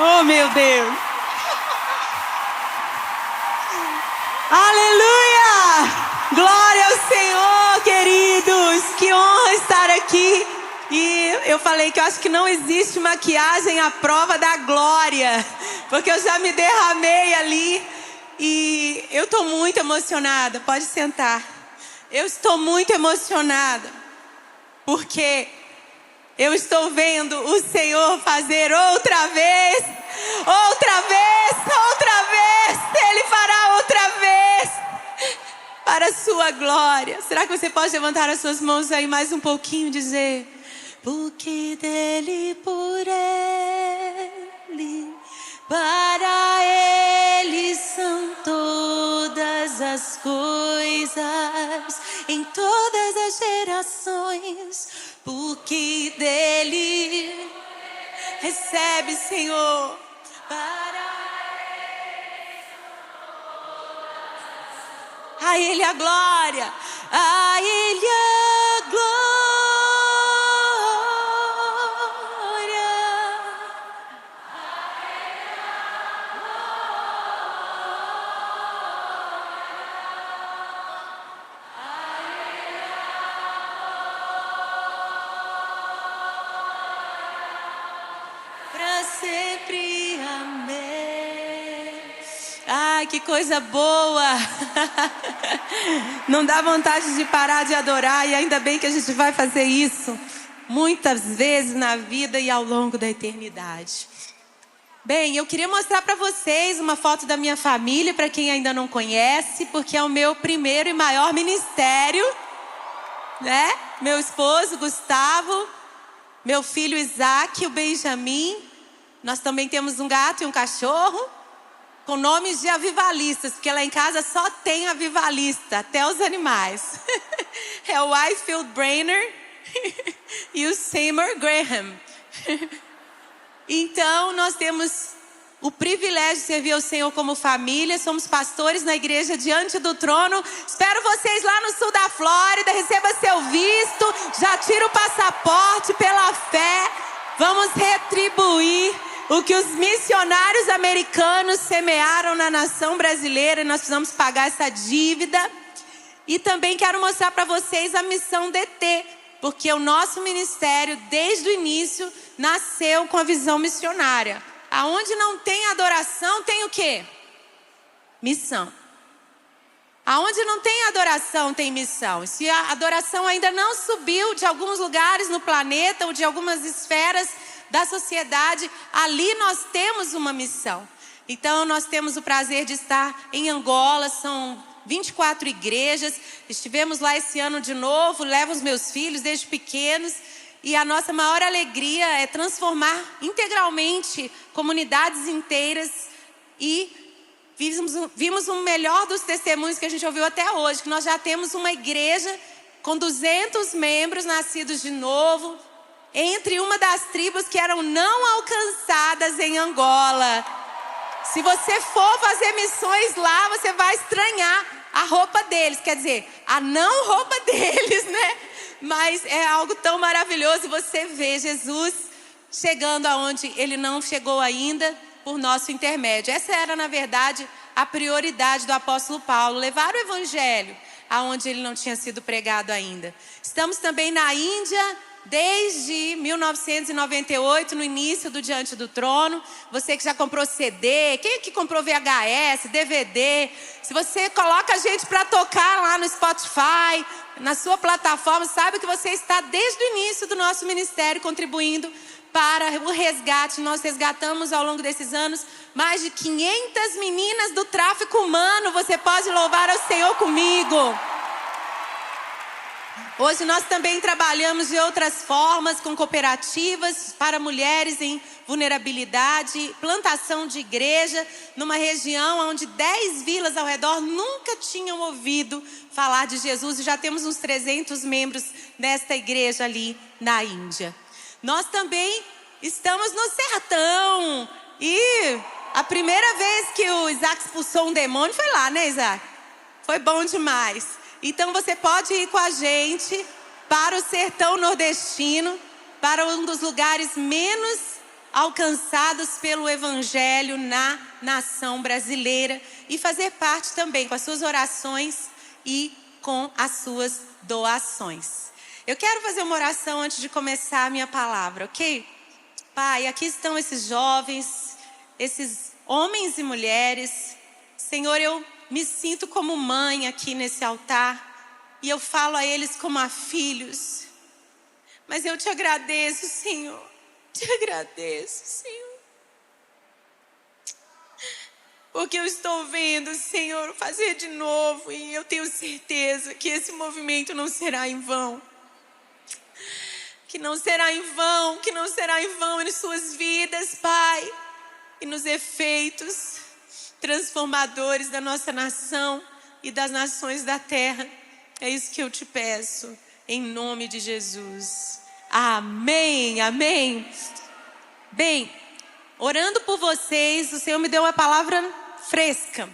Oh, meu Deus. Aleluia! Glória ao Senhor, queridos. Que honra estar aqui. E eu falei que eu acho que não existe maquiagem à prova da glória, porque eu já me derramei ali. E eu estou muito emocionada. Pode sentar. Eu estou muito emocionada, porque eu estou vendo o Senhor fazer outra vez. Ele fará outra vez, para a sua glória. Será que você pode levantar as suas mãos aí mais um pouquinho e dizer: porque dele, por ele, para ele são todas as coisas, em todas as gerações, porque dele recebe, Senhor, para a Ele a glória, a Ele a glória. Para sempre, amém. Ai, que coisa boa. Não dá vontade de parar de adorar, e ainda bem que a gente vai fazer isso muitas vezes na vida e ao longo da eternidade. Bem, eu queria mostrar para vocês uma foto da minha família, para quem ainda não conhece, porque é o meu primeiro e maior ministério, né? Meu esposo, Gustavo, meu filho Isaac, o Benjamin. Nós também temos um gato e um cachorro, com nomes de avivalistas, porque lá em casa só tem avivalista, até os animais. É o Whitefield Brainer e o Seymour Graham. Então, nós temos o privilégio de servir ao Senhor como família. Somos pastores na igreja Diante do Trono. Espero vocês lá no sul da Flórida. Receba seu visto, já tira o passaporte pela fé. Vamos retribuir o que os missionários americanos semearam na nação brasileira, e nós precisamos pagar essa dívida. E também quero mostrar para vocês a missão DT, porque o nosso ministério, desde o início, nasceu com a visão missionária. Aonde não tem adoração, tem o quê? Missão. Aonde não tem adoração, tem missão. Se a adoração ainda não subiu de alguns lugares no planeta ou de algumas esferas da sociedade, ali nós temos uma missão. Então nós temos o prazer de estar em Angola, são 24 igrejas. Estivemos lá esse ano de novo, levo os meus filhos desde pequenos, e a nossa maior alegria é transformar integralmente comunidades inteiras. E vimos o melhor dos testemunhos que a gente ouviu até hoje, que nós já temos uma igreja com 200 membros nascidos de novo, entre uma das tribos que eram não alcançadas em Angola. Se você for fazer missões lá, você vai estranhar a roupa deles, quer dizer, a não roupa deles, né? Mas é algo tão maravilhoso você ver Jesus chegando aonde ele não chegou ainda por nosso intermédio. Essa era, na verdade, a prioridade do apóstolo Paulo, levar o evangelho aonde ele não tinha sido pregado ainda. Estamos também na Índia, desde 1998, no início do Diante do Trono. Você que já comprou CD, quem que comprou VHS, DVD, se você coloca a gente para tocar lá no Spotify, na sua plataforma, sabe que você está desde o início do nosso ministério contribuindo para o resgate. Nós resgatamos ao longo desses anos mais de 500 meninas do tráfico humano. Você pode louvar ao Senhor comigo. Hoje nós também trabalhamos de outras formas, com cooperativas para mulheres em vulnerabilidade, plantação de igreja, numa região onde 10 vilas ao redor nunca tinham ouvido falar de Jesus, e já temos uns 300 membros nesta igreja ali na Índia. Nós também estamos no sertão, e a primeira vez que o Isaac expulsou um demônio foi lá, né, Isaac? Foi bom demais. Então você pode ir com a gente para o sertão nordestino, para um dos lugares menos alcançados pelo Evangelho na nação brasileira e fazer parte também com as suas orações e com as suas doações. Eu quero fazer uma oração antes de começar a minha palavra, ok? Pai, aqui estão esses jovens, esses homens e mulheres. Senhor, eu me sinto como mãe aqui nesse altar e eu falo a eles como a filhos. Mas eu te agradeço, Senhor. Te agradeço, Senhor. Porque eu estou vendo, Senhor, fazer de novo. E eu tenho certeza que esse movimento não será em vão. Que não será em vão, que não será em vão em suas vidas, Pai. E nos efeitos transformadores da nossa nação e das nações da terra. É isso que eu te peço, em nome de Jesus. Amém, amém. Bem, orando por vocês, o Senhor me deu uma palavra fresca.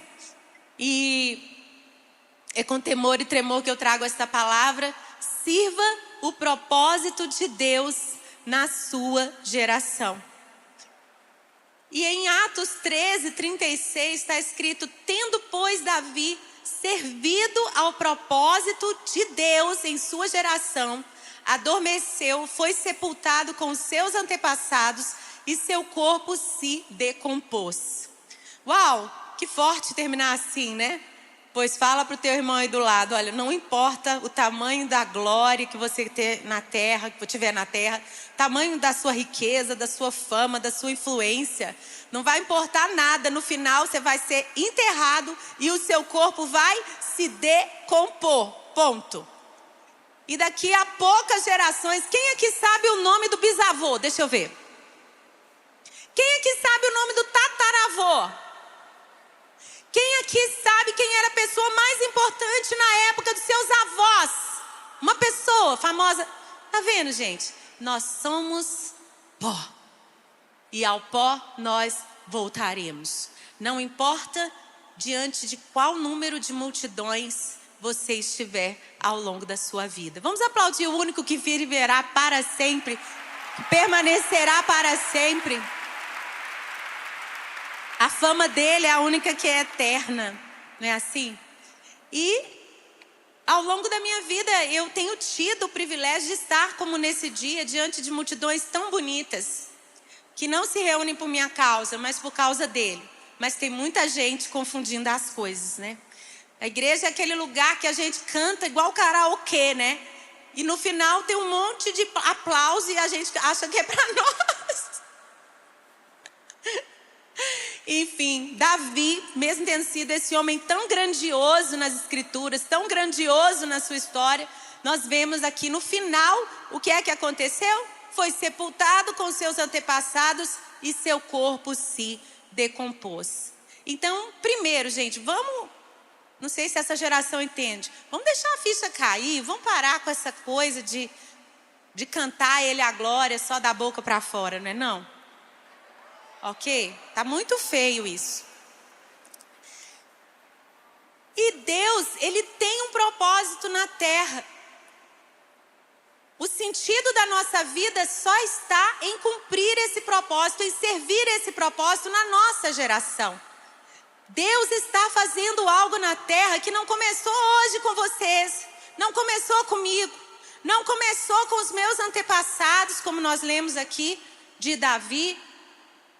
E é com temor e tremor que eu trago esta palavra. Sirva o propósito de Deus na sua geração. E em Atos 13:36 está escrito: tendo, pois, Davi servido ao propósito de Deus em sua geração, adormeceu, foi sepultado com seus antepassados e seu corpo se decompôs. Uau, que forte terminar assim, né? Pois fala para o teu irmão aí do lado: olha, não importa o tamanho da glória que você ter na terra, que tiver na terra, tamanho da sua riqueza, da sua fama, da sua influência, não vai importar nada. No final você vai ser enterrado e o seu corpo vai se decompor. Ponto. E daqui a poucas gerações, quem aqui sabe o nome do bisavô? Deixa eu ver. Quem aqui sabe o nome do tataravô? Quem aqui sabe quem era a pessoa mais importante na época dos seus avós? Uma pessoa famosa. Tá vendo, gente? Nós somos pó. E ao pó nós voltaremos. Não importa diante de qual número de multidões você estiver ao longo da sua vida. Vamos aplaudir o único que viverá para sempre, que permanecerá para sempre. A fama dele é a única que é eterna, não é assim? E ao longo da minha vida eu tenho tido o privilégio de estar como nesse dia diante de multidões tão bonitas, que não se reúnem por minha causa, mas por causa dele. Mas tem muita gente confundindo as coisas, né? A igreja é aquele lugar que a gente canta igual karaokê, né? E no final tem um monte de aplauso e a gente acha que é para nós. Enfim, Davi, mesmo tendo sido esse homem tão grandioso nas escrituras, tão grandioso na sua história, nós vemos aqui no final o que é que aconteceu? Foi sepultado com seus antepassados e seu corpo se decompôs. Então, primeiro, gente, não sei se essa geração entende, vamos deixar a ficha cair, vamos parar com essa coisa de cantar ele a glória só da boca para fora, não é não? Ok? Tá muito feio isso. E Deus, Ele tem um propósito na terra. O sentido da nossa vida só está em cumprir esse propósito, em servir esse propósito na nossa geração. Deus está fazendo algo na terra que não começou hoje com vocês, não começou comigo, não começou com os meus antepassados, como nós lemos aqui de Davi.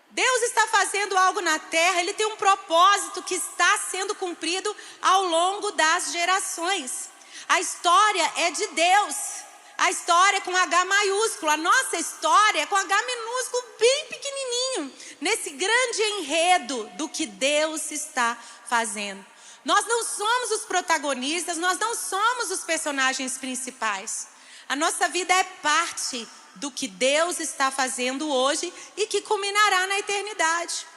Deus está fazendo algo na terra, Ele tem um propósito que está sendo cumprido ao longo das gerações. A história é de Deus, a história é com H maiúsculo, a nossa história é com H minúsculo, bem pequenininho, nesse grande enredo do que Deus está fazendo. Nós não somos os protagonistas, nós não somos os personagens principais. A nossa vida é parte do que Deus está fazendo hoje e que culminará na eternidade.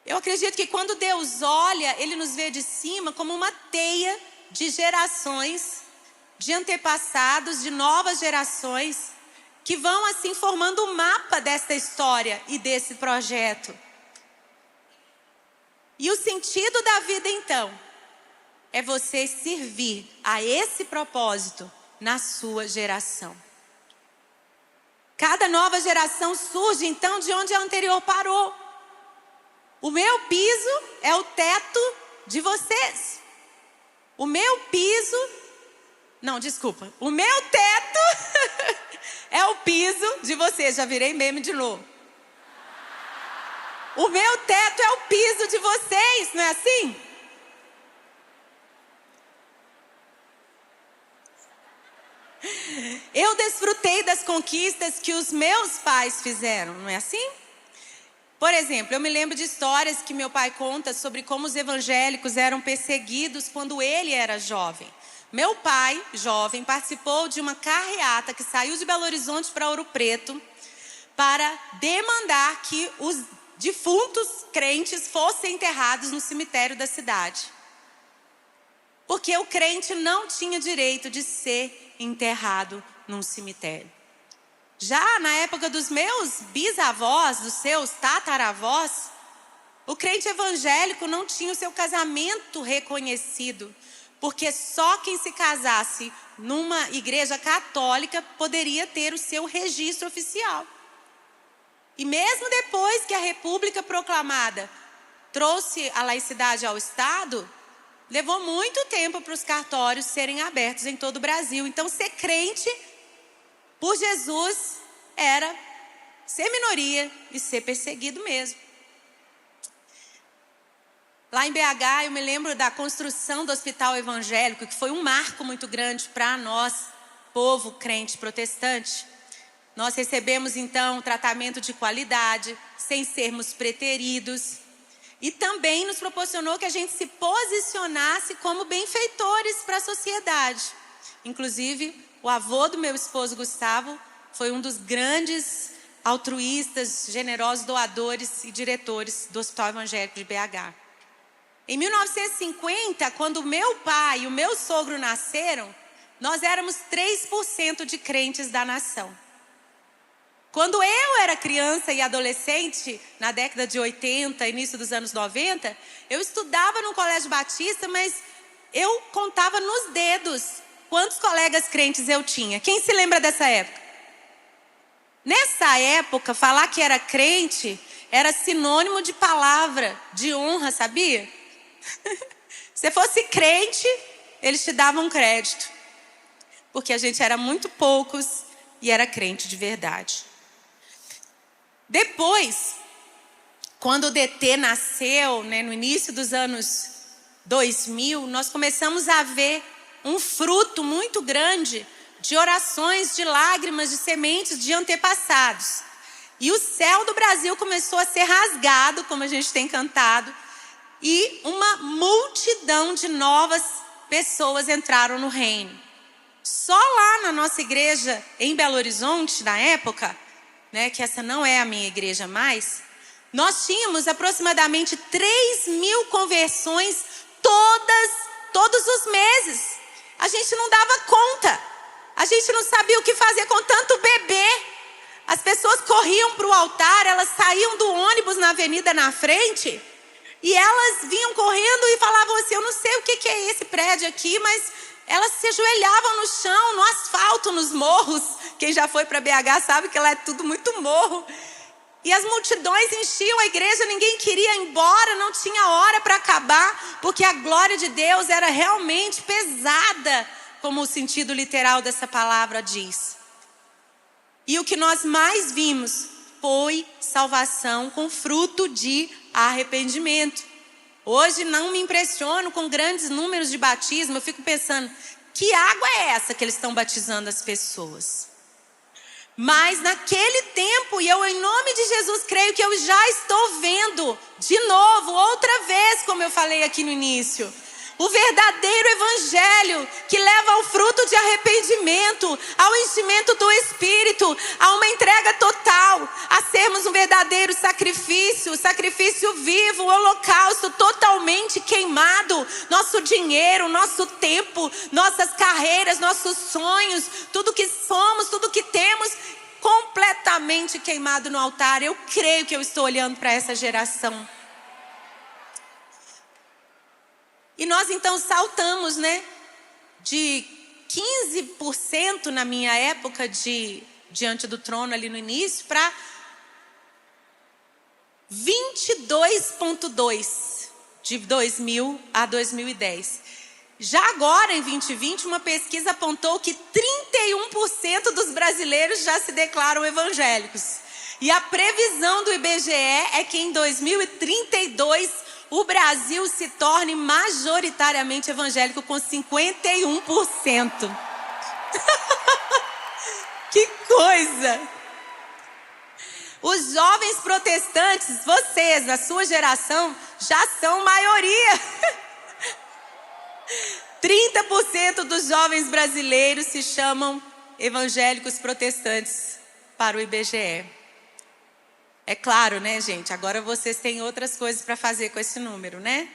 Eu acredito que quando Deus olha, Ele nos vê de cima como uma teia de gerações, de antepassados, de novas gerações, que vão assim formando o mapa desta história e desse projeto. E o sentido da vida então é você servir a esse propósito na sua geração. Cada nova geração surge então de onde a anterior parou. O meu piso é o teto de vocês. O meu piso... Não, desculpa. O meu teto é o piso de vocês. Já virei meme de novo. O meu teto é o piso de vocês, não é assim? Eu desfrutei das conquistas que os meus pais fizeram, não é assim? Por exemplo, eu me lembro de histórias que meu pai conta sobre como os evangélicos eram perseguidos quando ele era jovem. Meu pai, jovem, participou de uma carreata que saiu de Belo Horizonte para Ouro Preto para demandar que os defuntos crentes fossem enterrados no cemitério da cidade. Porque o crente não tinha direito de ser enterrado num cemitério. Já na época dos meus bisavós, dos seus tataravós, o crente evangélico não tinha o seu casamento reconhecido, porque só quem se casasse numa igreja católica poderia ter o seu registro oficial. E mesmo depois que a República Proclamada trouxe a laicidade ao Estado, levou muito tempo para os cartórios serem abertos em todo o Brasil. Então, ser crente por Jesus era ser minoria e ser perseguido mesmo. Lá em BH, eu me lembro da construção do hospital evangélico, que foi um marco muito grande para nós, povo crente protestante. Nós recebemos, então, tratamento de qualidade, sem sermos preteridos. E também nos proporcionou que a gente se posicionasse como benfeitores para a sociedade. Inclusive, o avô do meu esposo, Gustavo, foi um dos grandes altruístas, generosos doadores e diretores do Hospital Evangélico de BH. Em 1950, quando o meu pai e o meu sogro nasceram, nós éramos 3% de crentes da nação. Quando eu era criança e adolescente, na década de 80, início dos anos 90, eu estudava no Colégio Batista, mas eu contava nos dedos quantos colegas crentes eu tinha. Quem se lembra dessa época? Nessa época, falar que era crente era sinônimo de palavra, de honra, sabia? Se fosse crente, eles te davam crédito. Porque a gente era muito poucos e era crente de verdade. Depois, quando o DT nasceu, no início dos anos 2000, nós começamos a ver um fruto muito grande de orações, de lágrimas, de sementes de antepassados. E o céu do Brasil começou a ser rasgado, como a gente tem cantado, e uma multidão de novas pessoas entraram no reino. Só lá na nossa igreja em Belo Horizonte, na época, que essa não é a minha igreja mais, nós tínhamos aproximadamente 3.000 conversões todos os meses. A gente não dava conta, a gente não sabia o que fazer com tanto bebê. As pessoas corriam para o altar, elas saíam do ônibus na avenida na frente, e elas vinham correndo e falavam assim, eu não sei o que é esse prédio aqui, mas elas se ajoelhavam no chão, no asfalto, nos morros. Quem já foi para BH sabe que lá é tudo muito morro. E as multidões enchiam a igreja, ninguém queria ir embora, não tinha hora para acabar, porque a glória de Deus era realmente pesada, como o sentido literal dessa palavra diz. E o que nós mais vimos foi salvação com fruto de arrependimento. Hoje não me impressiono com grandes números de batismo, eu fico pensando, que água é essa que eles estão batizando as pessoas? Mas naquele tempo, e eu em nome de Jesus creio que eu já estou vendo de novo, outra vez, como eu falei aqui no início, o verdadeiro evangelho que leva ao fruto de arrependimento, ao enchimento do Espírito, a uma entrega total, a sermos um verdadeiro sacrifício vivo, holocausto totalmente queimado, nosso dinheiro, nosso tempo, nossas carreiras, nossos sonhos, tudo que somos, tudo que temos, completamente queimado no altar. Eu creio que eu estou olhando para essa geração. E nós então saltamos, de 15% na minha época de diante do trono ali no início para 22,2 de 2000 a 2010. Já agora, em 2020, uma pesquisa apontou que 31% dos brasileiros já se declaram evangélicos. E a previsão do IBGE é que em 2032 o Brasil se torne majoritariamente evangélico com 51%. Que coisa! Os jovens protestantes, vocês, a sua geração, já são maioria. 30% dos jovens brasileiros se chamam evangélicos protestantes para o IBGE. É claro, né, gente? Agora vocês têm outras coisas para fazer com esse número, né?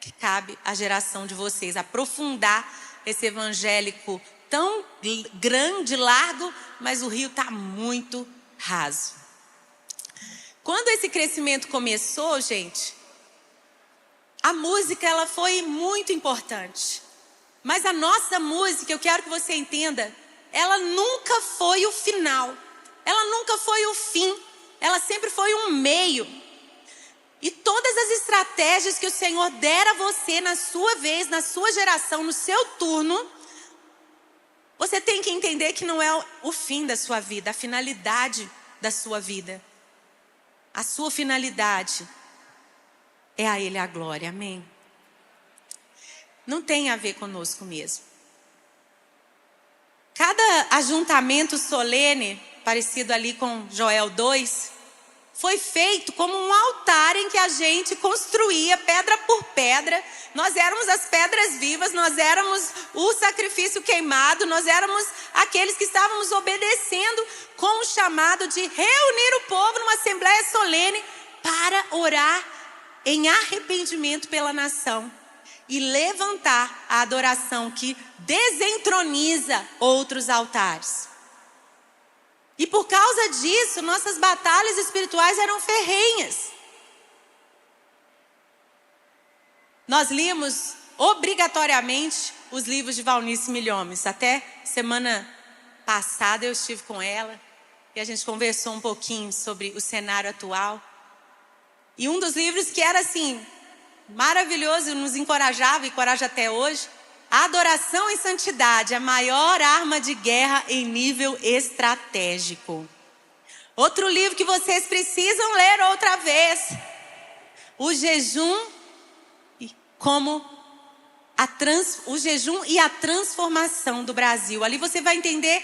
Que cabe à geração de vocês aprofundar esse evangélico tão grande, largo, mas o rio está muito raso. Quando esse crescimento começou, gente, a música ela foi muito importante. Mas a nossa música, eu quero que você entenda, ela nunca foi o final. Ela nunca foi o fim. Ela sempre foi um meio. E todas as estratégias que o Senhor der a você na sua vez, na sua geração, no seu turno, você tem que entender que não é o fim da sua vida, a finalidade da sua vida. A sua finalidade é a Ele a glória, amém? Não tem a ver conosco mesmo. Cada ajuntamento solene, parecido ali com Joel 2, foi feito como um altar em que a gente construía pedra por pedra. Nós éramos as pedras vivas, nós éramos o sacrifício queimado, nós éramos aqueles que estávamos obedecendo com o chamado de reunir o povo numa assembleia solene para orar em arrependimento pela nação e levantar a adoração que desentroniza outros altares. E por causa disso, nossas batalhas espirituais eram ferrenhas. Nós líamos obrigatoriamente os livros de Valnice Milhomes. Até semana passada eu estive com ela e a gente conversou um pouquinho sobre o cenário atual. E um dos livros que era assim, maravilhoso, nos encorajava e encoraja até hoje, A Adoração em Santidade, a maior arma de guerra em nível estratégico. Outro livro que vocês precisam ler outra vez, O Jejum o Jejum e a Transformação do Brasil. Ali você vai entender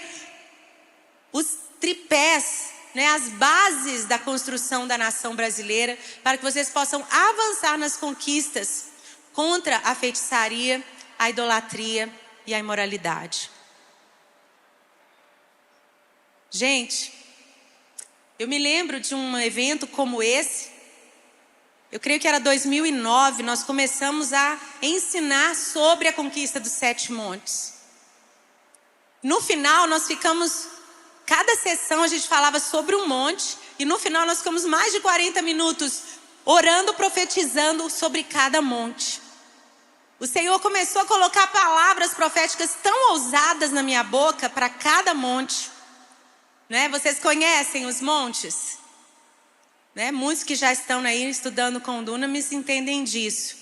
os tripés, né, as bases da construção da nação brasileira, para que vocês possam avançar nas conquistas contra a feitiçaria, a idolatria e a imoralidade. Gente, eu me lembro de um evento como esse. Eu creio que era 2009, nós começamos a ensinar sobre a conquista dos 7 montes. No final, nós ficamos, cada sessão a gente falava sobre um monte, e no final nós ficamos mais de 40 minutos orando, profetizando sobre cada monte. O Senhor começou a colocar palavras proféticas tão ousadas na minha boca para cada monte. Né? Vocês conhecem os montes? Né? Muitos que já estão aí estudando com o Dunamis entendem disso.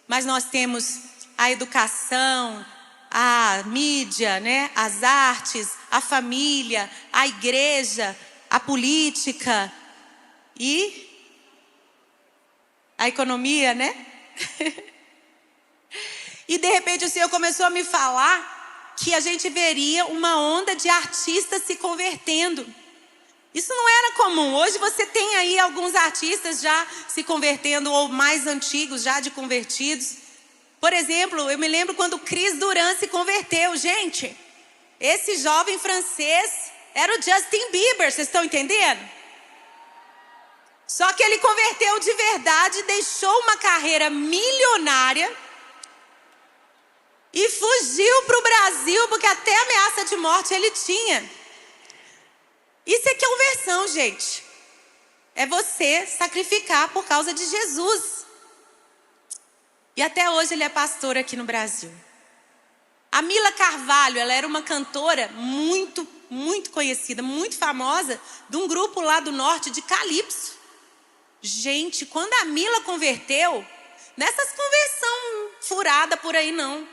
Mas nós temos a educação, a mídia, né? As artes, a família, a igreja, a política e a economia, né? E de repente o Senhor começou a me falar que a gente veria uma onda de artistas se convertendo. Isso não era comum. Hoje você tem aí alguns artistas já se convertendo, ou mais antigos já de convertidos. Por exemplo, eu me lembro quando Chris Duran se converteu. Gente, esse jovem francês era o Justin Bieber, vocês estão entendendo? Só que ele converteu de verdade, deixou uma carreira milionária e fugiu para o Brasil, porque até ameaça de morte ele tinha. Isso é conversão, gente. É você sacrificar por causa de Jesus. E até hoje ele é pastor aqui no Brasil. A Mila Carvalho, ela era uma cantora muito muito conhecida, muito famosa, de um grupo lá do norte de Calypso. Gente, quando a Mila converteu, nessas conversão furada por aí não.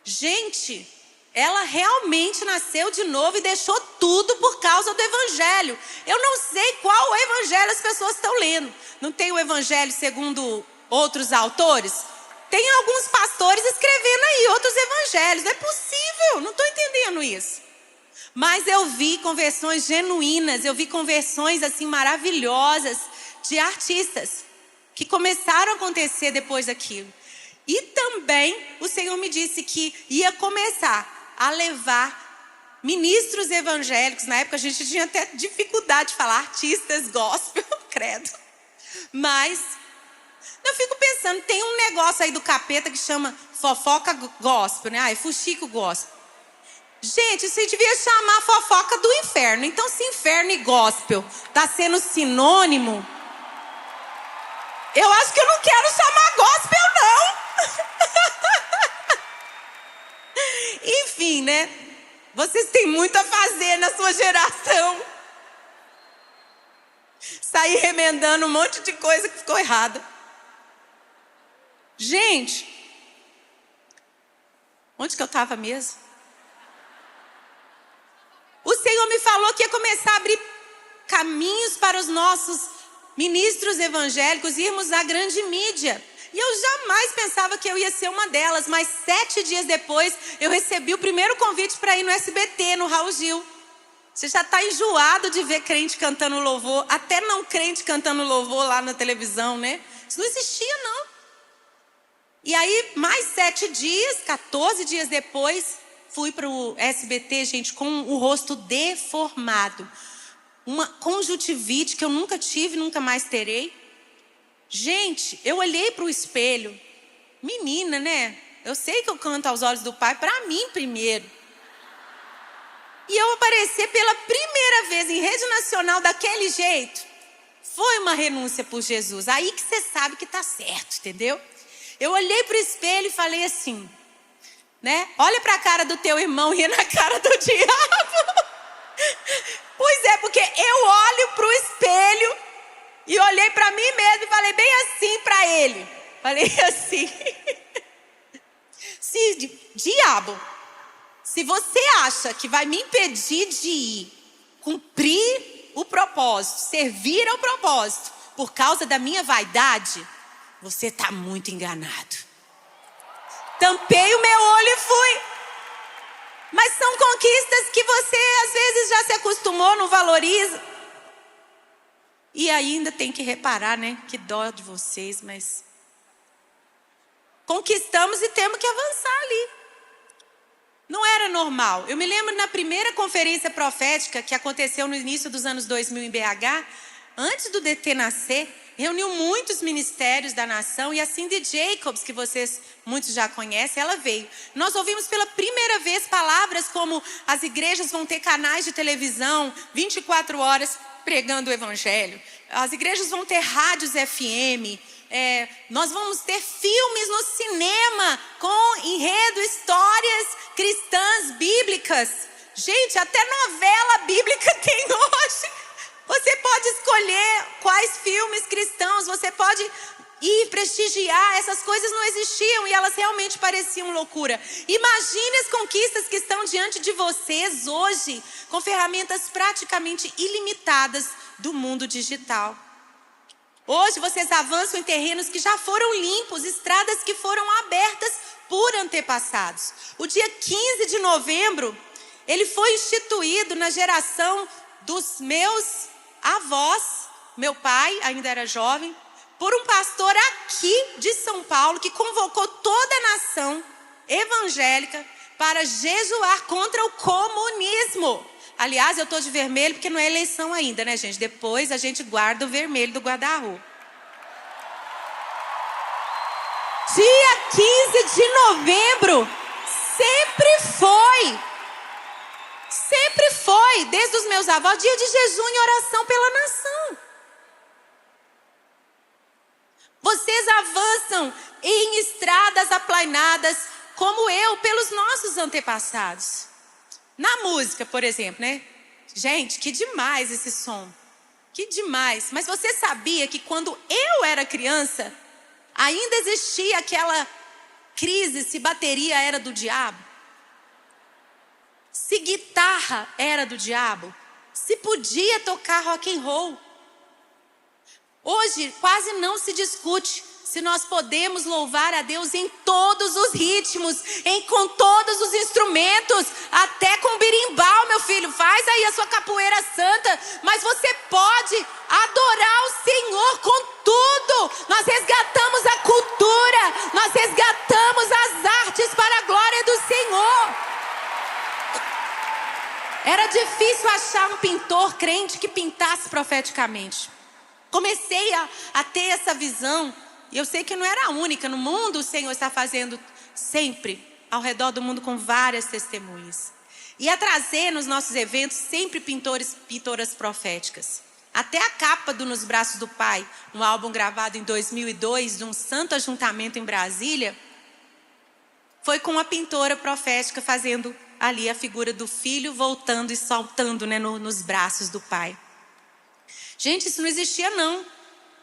Gente, ela realmente nasceu de novo e deixou tudo por causa do evangelho. Eu não sei qual evangelho as pessoas estão lendo. Não tem o evangelho segundo outros autores? Tem alguns pastores escrevendo aí outros evangelhos. Não é possível, não estou entendendo isso. Mas eu vi conversões genuínas, eu vi conversões assim maravilhosas de artistas que começaram a acontecer depois daquilo. E também o Senhor me disse que ia começar a levar ministros evangélicos. Na época a gente tinha até dificuldade de falar artistas gospel, credo. Mas eu fico pensando, tem um negócio aí do capeta que chama fofoca gospel, né? É fuxico gospel. Gente, você devia chamar fofoca do inferno. Então, se inferno e gospel tá sendo sinônimo, eu acho que eu não quero chamar gospel, não. Enfim, né? Vocês têm muito a fazer na sua geração. Sair remendando um monte de coisa que ficou errada. Gente, onde que eu estava mesmo? O Senhor me falou que ia começar a abrir caminhos para os nossos ministros evangélicos irmos à grande mídia. E eu jamais pensava que eu ia ser uma delas, mas 7 dias depois eu recebi o primeiro convite para ir no SBT, no Raul Gil. Você já está enjoado de ver crente cantando louvor, até não crente cantando louvor lá na televisão, né? Isso não existia, não. E aí, mais 7 dias, 14 dias depois, fui para o SBT, gente, com o rosto deformado. Uma conjuntivite que eu nunca tive, nunca mais terei. Gente, eu olhei para o espelho. Menina, né? Eu sei que eu canto aos olhos do Pai, para mim primeiro. E eu aparecer pela primeira vez em rede nacional daquele jeito, foi uma renúncia por Jesus. Aí que você sabe que tá certo, entendeu? Eu olhei para o espelho e falei assim, né? Olha para a cara do teu irmão e na cara do diabo. Pois é, porque eu olho para o espelho e olhei para mim mesmo e falei bem assim para ele. Falei assim, diabo, se você acha que vai me impedir de ir cumprir o propósito, servir ao propósito, por causa da minha vaidade, você está muito enganado. Tampei o meu olho e fui. Mas são conquistas que você às vezes já se acostumou, não valoriza. E ainda tem que reparar, né? Que dó de vocês, mas conquistamos e temos que avançar ali. Não era normal. Eu me lembro na primeira conferência profética que aconteceu no início dos anos 2000 em BH, antes do DT nascer, reuniu muitos ministérios da nação e a Cindy Jacobs, que vocês muitos já conhecem, ela veio. Nós ouvimos pela primeira vez palavras como as igrejas vão ter canais de televisão 24 horas pregando o evangelho. As igrejas vão ter rádios FM. Nós vamos ter filmes no cinema com enredo, histórias cristãs, bíblicas. Gente, até novela bíblica tem hoje. Você pode escolher quais filmes cristãos, você pode ir prestigiar. Essas coisas não existiam e elas realmente pareciam loucura. Imagine as conquistas que estão diante de vocês hoje, com ferramentas praticamente ilimitadas do mundo digital. Hoje vocês avançam em terrenos que já foram limpos, estradas que foram abertas por antepassados. O dia 15 de novembro, ele foi instituído na geração dos meus avós, meu pai ainda era jovem, por um pastor aqui de São Paulo que convocou toda a nação evangélica para jejuar contra o comunismo. Aliás, eu estou de vermelho porque não é eleição ainda, né, gente? Depois a gente guarda o vermelho do guarda-roupa. Dia 15 de novembro sempre foi, desde os meus avós, dia de jejum e oração pela nação. Vocês avançam em estradas aplainadas, como eu, pelos nossos antepassados. Na música, por exemplo, né? Gente, que demais esse som. Que demais. Mas você sabia que quando eu era criança, ainda existia aquela crise se bateria era do diabo? Se guitarra era do diabo? Se podia tocar rock and roll? Hoje quase não se discute se nós podemos louvar a Deus em todos os ritmos, com todos os instrumentos, até com berimbau, meu filho. Faz aí a sua capoeira santa, mas você pode adorar o Senhor com tudo. Nós resgatamos a cultura, nós resgatamos as artes para a glória do Senhor. Era difícil achar um pintor crente que pintasse profeticamente. Comecei a ter essa visão. E eu sei que não era a única. No mundo o Senhor está fazendo sempre, ao redor do mundo, com várias testemunhas. E a trazer nos nossos eventos sempre pintoras proféticas. Até a capa do Nos Braços do Pai, um álbum gravado em 2002, de um santo ajuntamento em Brasília, foi com uma pintora profética fazendo ali a figura do filho voltando e saltando, né, nos braços do pai. Gente, isso não existia não.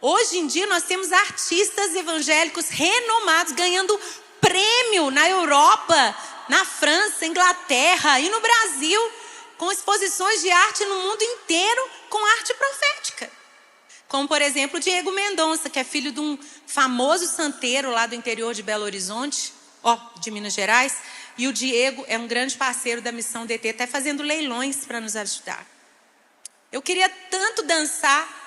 Hoje em dia nós temos artistas evangélicos renomados ganhando prêmio na Europa, na França, Inglaterra e no Brasil, com exposições de arte no mundo inteiro com arte profética. Como, por exemplo, o Diego Mendonça, que é filho de um famoso santeiro lá do interior de Belo Horizonte, de Minas Gerais. E o Diego é um grande parceiro da Missão DT, até fazendo leilões para nos ajudar. Eu queria tanto dançar.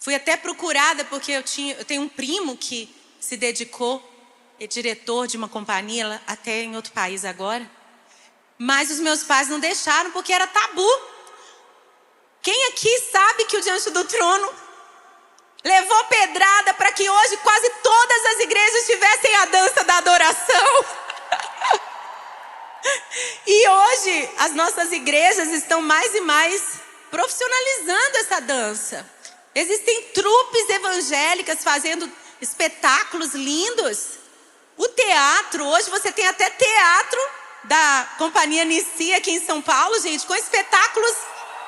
Fui até procurada porque eu tenho um primo que se dedicou, é diretor de uma companhia, até em outro país agora. Mas os meus pais não deixaram porque era tabu. Quem aqui sabe que o Diante do Trono levou pedrada para que hoje quase todas as igrejas tivessem a dança da adoração? E hoje as nossas igrejas estão mais e mais profissionalizando essa dança. Existem trupes evangélicas fazendo espetáculos lindos. O teatro, hoje você tem até teatro da Companhia Nissi aqui em São Paulo, gente, com espetáculos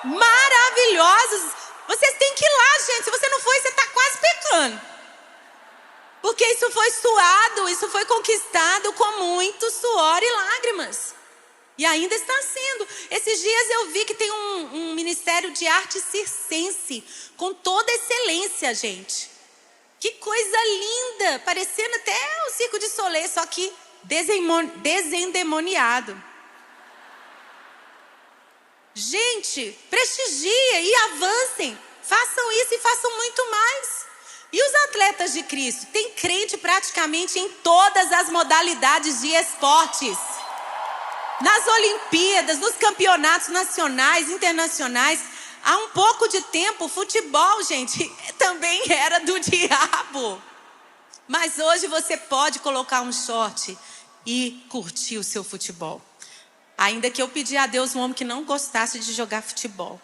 maravilhosos. Vocês têm que ir lá, gente. Se você não foi, você está quase pecando. Porque isso foi suado, isso foi conquistado com muito suor e lágrimas. E ainda está sendo. Esses dias eu vi que tem um ministério de arte circense, com toda excelência, gente. Que coisa linda, parecendo até o Circo de Soleil, só que desendemoniado. Gente, prestigia e avancem. Façam isso e façam muito mais. E os atletas de Cristo? Tem crente praticamente em todas as modalidades de esportes. Nas Olimpíadas, nos campeonatos nacionais, internacionais. Há um pouco de tempo, o futebol, gente, também era do diabo. Mas hoje você pode colocar um short e curtir o seu futebol. Ainda que eu pedi a Deus um homem que não gostasse de jogar futebol.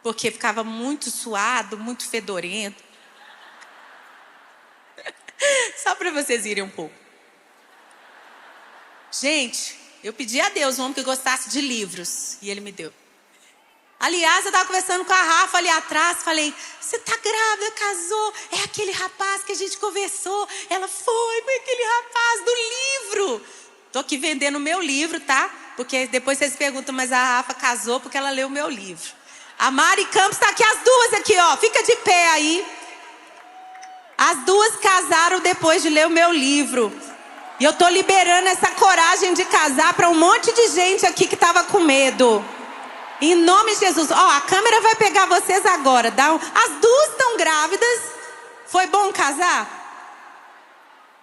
Porque ficava muito suado, muito fedorento. Só para vocês irem um pouco. Gente, eu pedi a Deus um homem que gostasse de livros. E Ele me deu. Aliás, eu estava conversando com a Rafa ali atrás. Falei, você está grávida, casou? É aquele rapaz que a gente conversou. Ela foi aquele rapaz do livro. Estou aqui vendendo o meu livro, tá? Porque depois vocês perguntam, mas a Rafa casou porque ela leu o meu livro. A Mari Campos está aqui, as duas aqui, ó. Fica de pé aí. As duas casaram depois de ler o meu livro. E eu tô liberando essa coragem de casar para um monte de gente aqui que estava com medo. Em nome de Jesus. Ó, a câmera vai pegar vocês agora. As duas estão grávidas. Foi bom casar?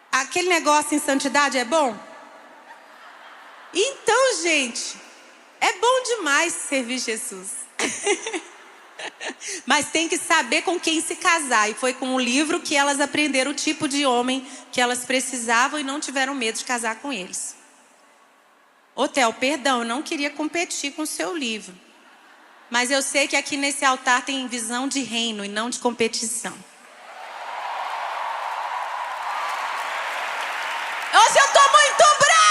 Aquele negócio em santidade é bom? Então, gente, é bom demais servir Jesus. Mas tem que saber com quem se casar. E foi com o livro que elas aprenderam o tipo de homem que elas precisavam e não tiveram medo de casar com eles. Theo, perdão, eu não queria competir com o seu livro. Mas eu sei que aqui nesse altar tem visão de reino e não de competição. Hoje eu tô muito brava!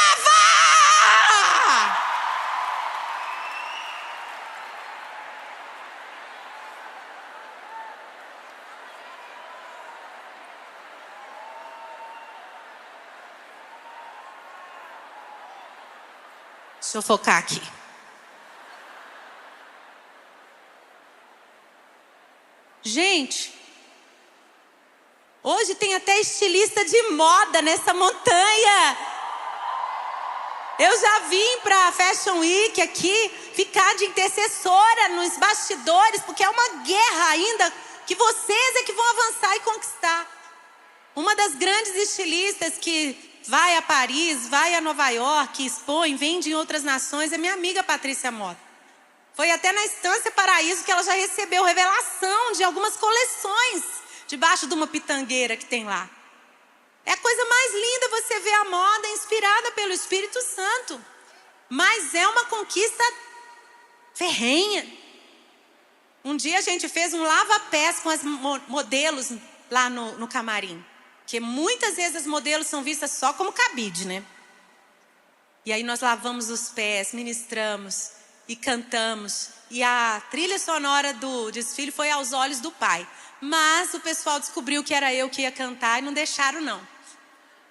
Deixa eu focar aqui. Gente, hoje tem até estilista de moda nessa montanha. Eu já vim para a Fashion Week aqui ficar de intercessora nos bastidores, porque é uma guerra ainda que vocês é que vão avançar e conquistar. Uma das grandes estilistas que vai a Paris, vai a Nova York, expõe, vende em outras nações, é minha amiga Patrícia Mota. Foi até na Estância Paraíso que ela já recebeu revelação de algumas coleções debaixo de uma pitangueira que tem lá. É a coisa mais linda você ver a moda inspirada pelo Espírito Santo. Mas é uma conquista ferrenha. Um dia a gente fez um lava-pés com as modelos lá no camarim. Porque muitas vezes as modelos são vistas só como cabide, né? E aí nós lavamos os pés, ministramos e cantamos. E a trilha sonora do desfile foi Aos Olhos do Pai. Mas o pessoal descobriu que era eu que ia cantar e não deixaram não.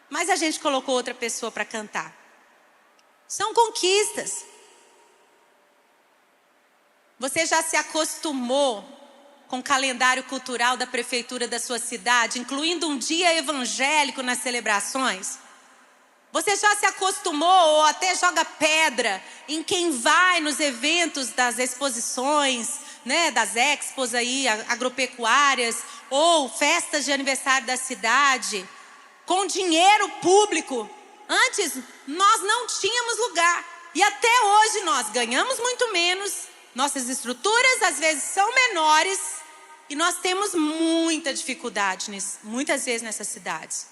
Mas a gente colocou outra pessoa para cantar. São conquistas. Você já se acostumou com o calendário cultural da prefeitura da sua cidade, incluindo um dia evangélico nas celebrações? Você já se acostumou ou até joga pedra em quem vai nos eventos das exposições, né, das expos aí, agropecuárias, ou festas de aniversário da cidade, com dinheiro público? Antes, nós não tínhamos lugar. E até hoje nós ganhamos muito menos, nossas estruturas às vezes são menores, e nós temos muita dificuldade, muitas vezes nessas cidades.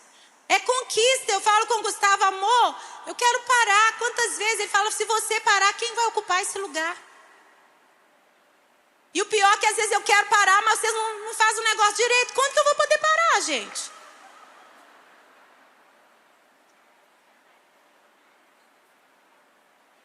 É conquista. Eu falo com o Gustavo, amor, eu quero parar. Quantas vezes ele fala, se você parar, quem vai ocupar esse lugar? E o pior é que às vezes eu quero parar, mas vocês não fazem o negócio direito. Quando que eu vou poder parar, gente?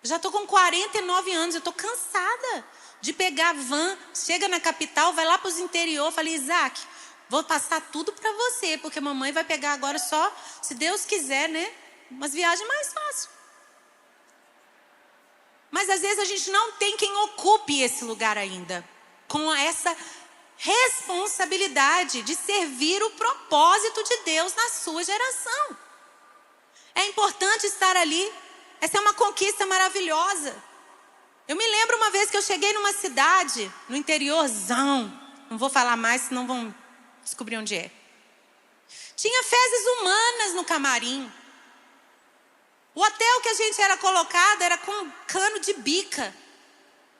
Eu já estou com 49 anos, eu estou cansada de pegar van, chega na capital, vai lá para os interior. Falei, Isaac, vou passar tudo para você, porque mamãe vai pegar agora só, se Deus quiser, né? Umas viagens mais fáceis. Mas às vezes a gente não tem quem ocupe esse lugar ainda, com essa responsabilidade de servir o propósito de Deus na sua geração. É importante estar ali. Essa é uma conquista maravilhosa. Eu me lembro uma vez que eu cheguei numa cidade, no interiorzão, não vou falar mais, senão vão descobrir onde é. Tinha fezes humanas no camarim. O hotel que a gente era colocado era com cano de bica.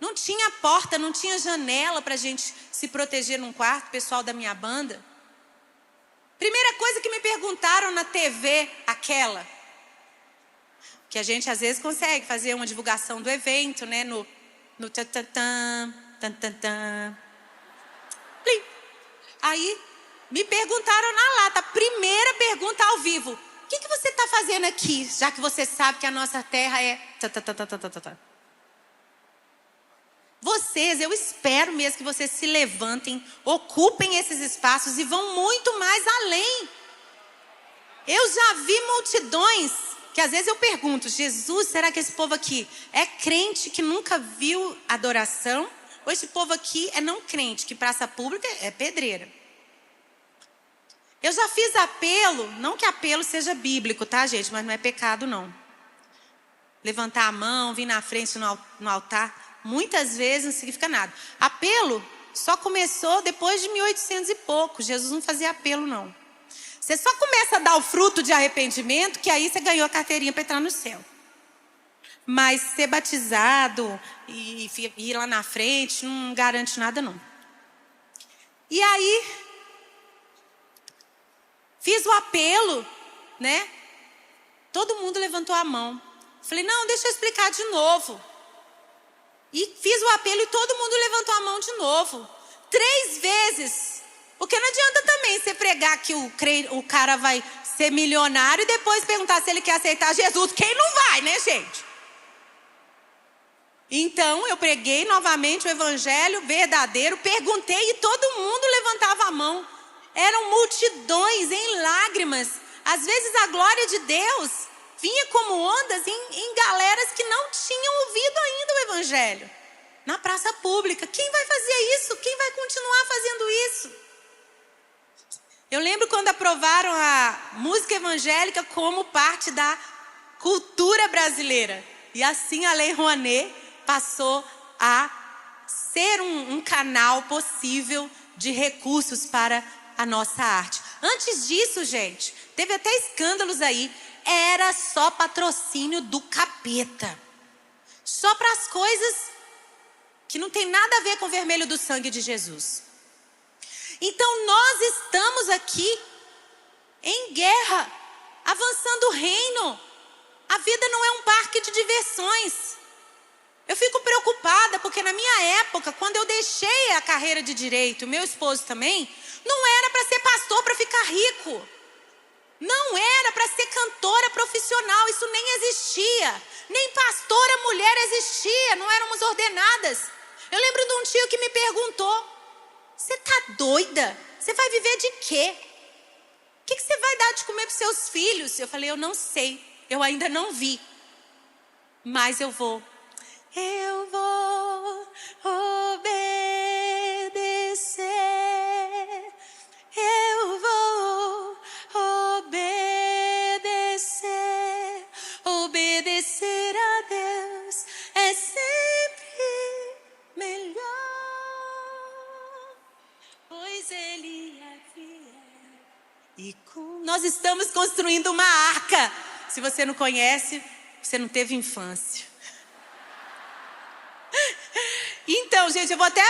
Não tinha porta, não tinha janela para a gente se proteger num quarto, pessoal da minha banda. Primeira coisa que me perguntaram na TV, aquela, que a gente às vezes consegue fazer uma divulgação do evento, né? No tan-tan-tan, tan-tan-tan. Aí me perguntaram na lata, primeira pergunta ao vivo: o que você está fazendo aqui, já que você sabe que a nossa terra é... Vocês, eu espero mesmo que vocês se levantem, ocupem esses espaços e vão muito mais além. Eu já vi multidões que às vezes eu pergunto, Jesus, será que esse povo aqui é crente que nunca viu adoração? Ou esse povo aqui é não crente, que praça pública é pedreira? Eu já fiz apelo, não que apelo seja bíblico, tá, gente? Mas não é pecado, não. Levantar a mão, vir na frente no altar, muitas vezes não significa nada. Apelo só começou depois de 1800 e pouco. Jesus não fazia apelo, não. Você só começa a dar o fruto de arrependimento, que aí você ganhou a carteirinha para entrar no céu. Mas ser batizado e ir lá na frente não garante nada, não. E aí, fiz o apelo, né? Todo mundo levantou a mão. Falei, não, deixa eu explicar de novo. E fiz o apelo e todo mundo levantou a mão de novo. 3 vezes. Porque não adianta também você pregar que o cara vai ser milionário e depois perguntar se ele quer aceitar Jesus. Quem não vai, né, gente? Então, eu preguei novamente o evangelho verdadeiro, perguntei e todo mundo levantava a mão. Eram multidões em lágrimas. Às vezes a glória de Deus vinha como ondas em galeras que não tinham ouvido ainda o evangelho. Na praça pública. Quem vai fazer isso? Quem vai continuar fazendo isso? Eu lembro quando aprovaram a música evangélica como parte da cultura brasileira. E assim a Lei Rouanet passou a ser um canal possível de recursos para a nossa arte. Antes disso, gente, teve até escândalos aí. Era só patrocínio do capeta. Só para as coisas que não tem nada a ver com o vermelho do sangue de Jesus. Então nós estamos aqui em guerra, avançando o reino. A vida não é um parque de diversões. Eu fico preocupada porque na minha época, quando eu deixei a carreira de direito, meu esposo também, não era para ser pastor para ficar rico. Não era para ser cantora profissional, isso nem existia. Nem pastora mulher existia, não éramos ordenadas. Eu lembro de um tio que me perguntou: você tá doida? Você vai viver de quê? O que você vai dar de comer para seus filhos? Eu falei: eu não sei, eu ainda não vi. Mas eu vou obedecer. Eu vou obedecer. Obedecer a Deus é sempre melhor, pois Ele é fiel. E nós estamos construindo uma arca. Se você não conhece, você não teve infância. Então, gente, eu vou até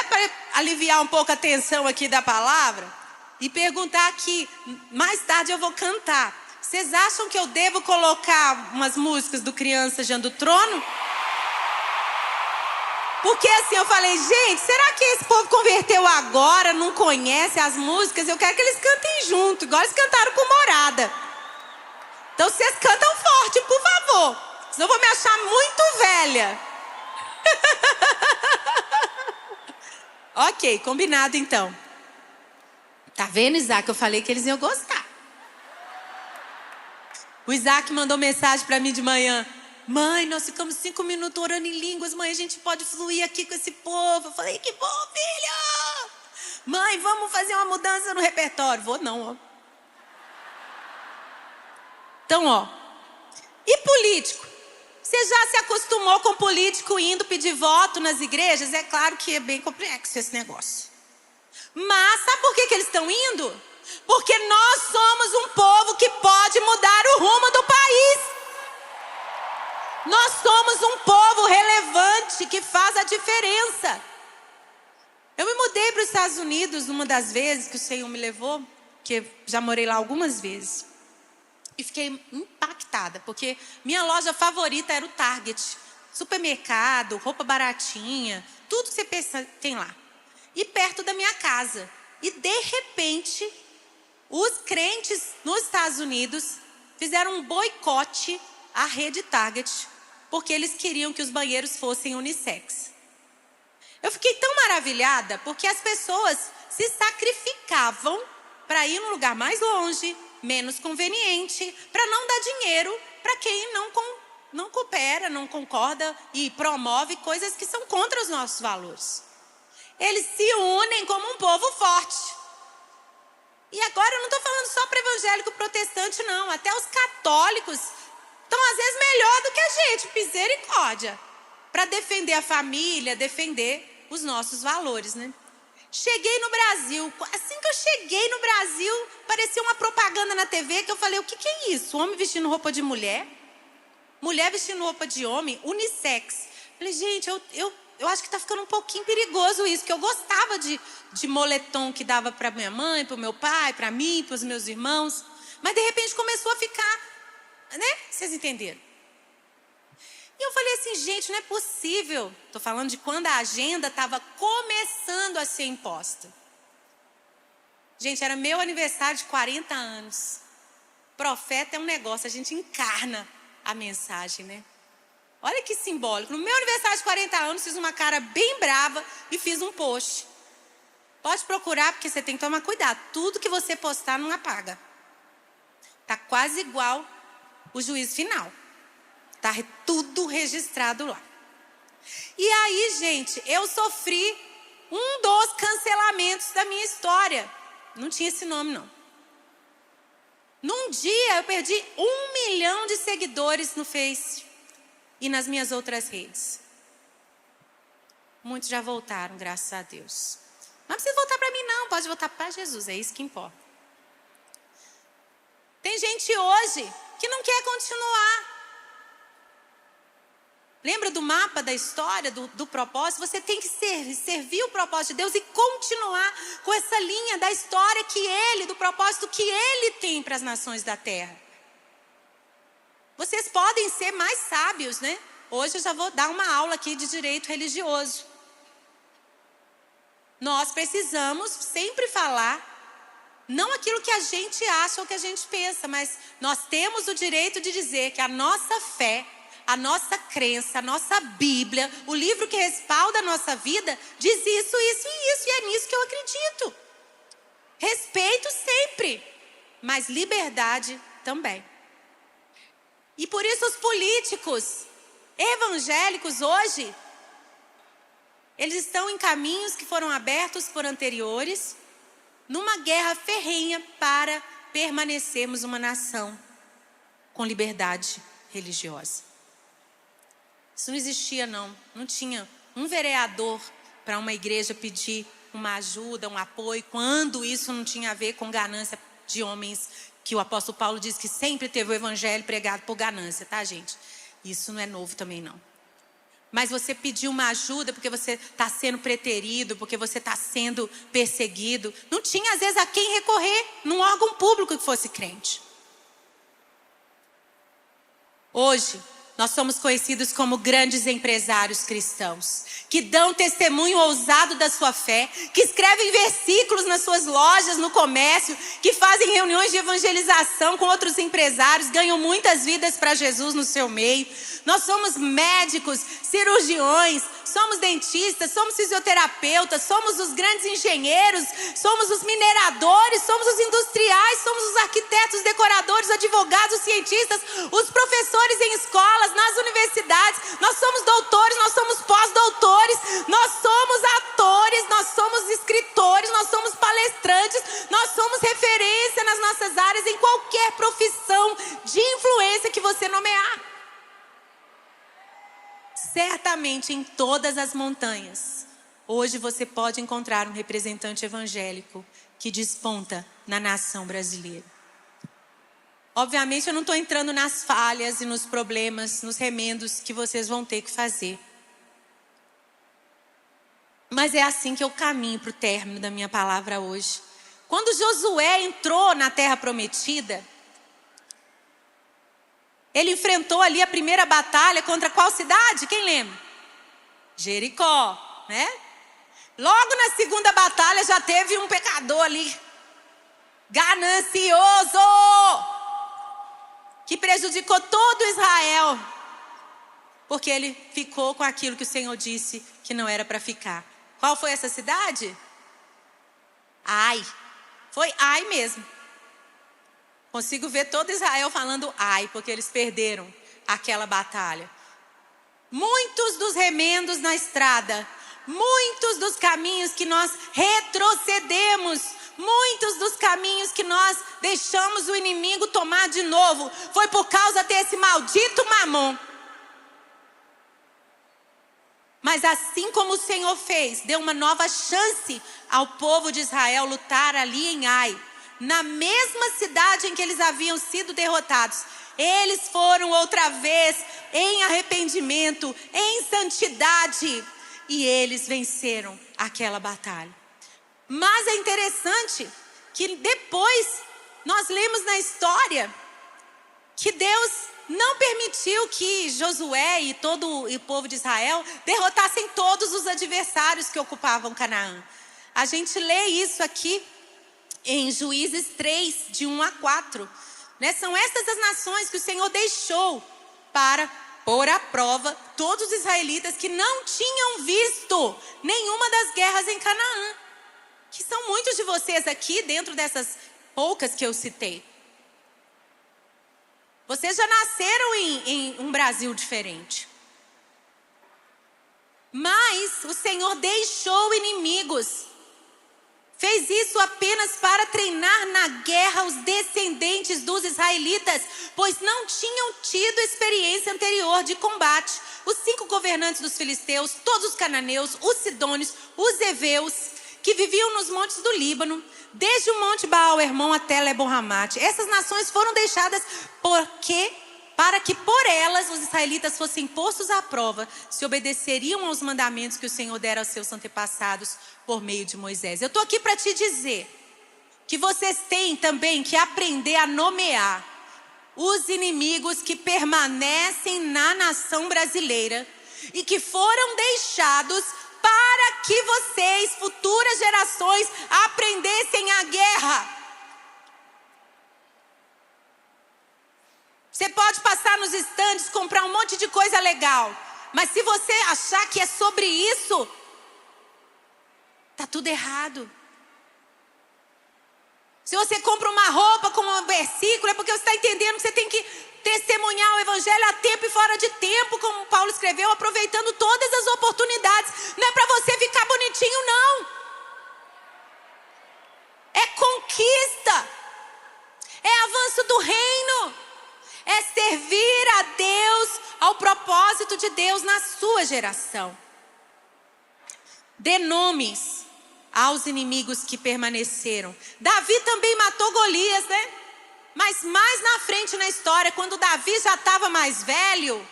aliviar um pouco a tensão aqui da palavra e perguntar aqui, mais tarde eu vou cantar. Vocês acham que eu devo colocar umas músicas do Criança Diante do Trono? Porque assim, eu falei: gente, será que esse povo converteu agora, não conhece as músicas? Eu quero que eles cantem junto, igual eles cantaram com Morada. Então vocês cantam forte, por favor, senão eu vou me achar muito velha. Ok, combinado então. Tá vendo, Isaac? Eu falei que eles iam gostar. O Isaac mandou mensagem pra mim de manhã: mãe, nós ficamos 5 minutos orando em línguas, mãe, a gente pode fluir aqui com esse povo. Eu falei: que bom, filho! Mãe, vamos fazer uma mudança no repertório. Vou não, ó. Então, ó. E político? Você já se acostumou com político indo pedir voto nas igrejas? É claro que é bem complexo esse negócio. Mas sabe por que eles estão indo? Porque nós somos um povo que pode mudar o rumo do país. Nós somos um povo relevante que faz a diferença. Eu me mudei para os Estados Unidos uma das vezes que o Senhor me levou, que eu já morei lá algumas vezes. E fiquei impactada, porque minha loja favorita era o Target. Supermercado, roupa baratinha, tudo que você pensa tem lá. E perto da minha casa. E de repente, os crentes nos Estados Unidos fizeram um boicote à rede Target, porque eles queriam que os banheiros fossem unissex. Eu fiquei tão maravilhada, porque as pessoas se sacrificavam para ir num lugar mais longe, menos conveniente, para não dar dinheiro para quem não coopera, não concorda e promove coisas que são contra os nossos valores. Eles se unem como um povo forte. E agora eu não estou falando só para evangélico protestante, não. Até os católicos estão às vezes melhor do que a gente, misericórdia, para defender a família, defender os nossos valores, né? Cheguei no Brasil, assim que eu cheguei no Brasil, parecia uma propaganda na TV que eu falei: o que é isso? Homem vestindo roupa de mulher? Mulher vestindo roupa de homem? Unissex. Falei: gente, eu acho que tá ficando um pouquinho perigoso isso, que eu gostava de moletom que dava para minha mãe, para o meu pai, para mim, para os meus irmãos. Mas de repente começou a ficar, né? Vocês entenderam? E eu falei assim: gente, não é possível. Estou falando de quando a agenda estava começando a ser imposta. Gente, era meu aniversário de 40 anos. Profeta é um negócio, a gente encarna a mensagem, né? Olha que simbólico. No meu aniversário de 40 anos, fiz uma cara bem brava e fiz um post. Pode procurar, porque você tem que tomar cuidado. Tudo que você postar não apaga. Tá quase igual o juízo final. Está tudo registrado lá. E aí, gente, eu sofri um dos cancelamentos da minha história. Não tinha esse nome, não. Num dia, eu perdi 1 milhão de seguidores no Face e nas minhas outras redes. Muitos já voltaram, graças a Deus. Não precisa voltar para mim, não. Pode voltar para Jesus, é isso que importa. Tem gente hoje que não quer continuar. Lembra do mapa da história, do propósito? Você tem que servir o propósito de Deus e continuar com essa linha da história do propósito que Ele tem para as nações da terra. Vocês podem ser mais sábios, né? Hoje eu já vou dar uma aula aqui de direito religioso. Nós precisamos sempre falar, não aquilo que a gente acha ou que a gente pensa, mas nós temos o direito de dizer que a nossa fé, a nossa crença, a nossa Bíblia, o livro que respalda a nossa vida, diz isso, isso e isso, e é nisso que eu acredito. Respeito sempre, mas liberdade também. E por isso os políticos evangélicos hoje, eles estão em caminhos que foram abertos por anteriores, numa guerra ferrenha para permanecermos uma nação com liberdade religiosa. Isso não existia, não. Não tinha um vereador para uma igreja pedir uma ajuda, um apoio, quando isso não tinha a ver com ganância de homens, que o apóstolo Paulo diz que sempre teve o evangelho pregado por ganância, tá, gente? Isso não é novo também, não. Mas você pediu uma ajuda porque você está sendo preterido, porque você está sendo perseguido. Não tinha, às vezes, a quem recorrer num órgão público que fosse crente. Hoje, nós somos conhecidos como grandes empresários cristãos, que dão testemunho ousado da sua fé, que escrevem versículos nas suas lojas, no comércio, que fazem reuniões de evangelização com outros empresários, ganham muitas vidas para Jesus no seu meio. Nós somos médicos, cirurgiões, somos dentistas, somos fisioterapeutas, somos os grandes engenheiros, somos os mineradores, somos os industriais, somos os arquitetos, decoradores, advogados, cientistas, os professores em escolas, nas universidades. Nós somos doutores, nós somos pós-doutores, nós somos atores, nós somos escritores, nós somos palestrantes, nós somos referência nas nossas áreas, em qualquer profissão de influência que você nomear. Certamente em todas as montanhas, hoje você pode encontrar um representante evangélico que desponta na nação brasileira. Obviamente eu não estou entrando nas falhas e nos problemas, nos remendos que vocês vão ter que fazer. Mas é assim que eu caminho para o término da minha palavra hoje. Quando Josué entrou na terra prometida, ele enfrentou ali a primeira batalha contra qual cidade? Quem lembra? Jericó, né? Logo na segunda batalha já teve um pecador ali, ganancioso, que prejudicou todo Israel, porque ele ficou com aquilo que o Senhor disse que não era para ficar. Qual foi essa cidade? Ai. Foi Ai mesmo. Consigo ver todo Israel falando ai, porque eles perderam aquela batalha. Muitos dos remendos na estrada, muitos dos caminhos que nós retrocedemos, muitos dos caminhos que nós deixamos o inimigo tomar de novo, foi por causa desse maldito Mamon. Mas assim como o Senhor fez, deu uma nova chance ao povo de Israel lutar ali em Ai, na mesma cidade em que eles haviam sido derrotados. Eles foram outra vez em arrependimento, em santidade, e eles venceram aquela batalha. Mas é interessante que depois nós lemos na história que Deus não permitiu que Josué e todo o povo de Israel derrotassem todos os adversários que ocupavam Canaã. A gente lê isso aqui em Juízes 3, de 1 a 4. Né? São essas as nações que o Senhor deixou para pôr à prova todos os israelitas que não tinham visto nenhuma das guerras em Canaã. Que são muitos de vocês aqui, dentro dessas poucas que eu citei. Vocês já nasceram em um Brasil diferente. Mas o Senhor deixou inimigos. Fez isso apenas para treinar na guerra os descendentes dos israelitas, pois não tinham tido experiência anterior de combate. Os 5 governantes dos filisteus, todos os cananeus, os sidônios, os heveus, que viviam nos montes do Líbano, desde o monte Baal-Hermon até Lebo-Hamate. Essas nações foram deixadas para que por elas os israelitas fossem postos à prova, se obedeceriam aos mandamentos que o Senhor dera aos seus antepassados por meio de Moisés. Eu estou aqui para te dizer que vocês têm também que aprender a nomear os inimigos que permanecem na nação brasileira e que foram deixados para que vocês, futuras gerações, aprendessem a guerra. Você pode passar nos estandes, comprar um monte de coisa legal, mas se você achar que é sobre isso, tá tudo errado. Se você compra uma roupa com um versículo, é porque você está entendendo que você tem que testemunhar o evangelho a tempo e fora de tempo, como Paulo escreveu, aproveitando todas as oportunidades. Não é para você ficar bonitinho, não. É conquista. É avanço do reino. É servir a Deus, ao propósito de Deus na sua geração. Dê nomes aos inimigos que permaneceram. Davi também matou Golias, né? Mas mais na frente na história, quando Davi já estava mais velho,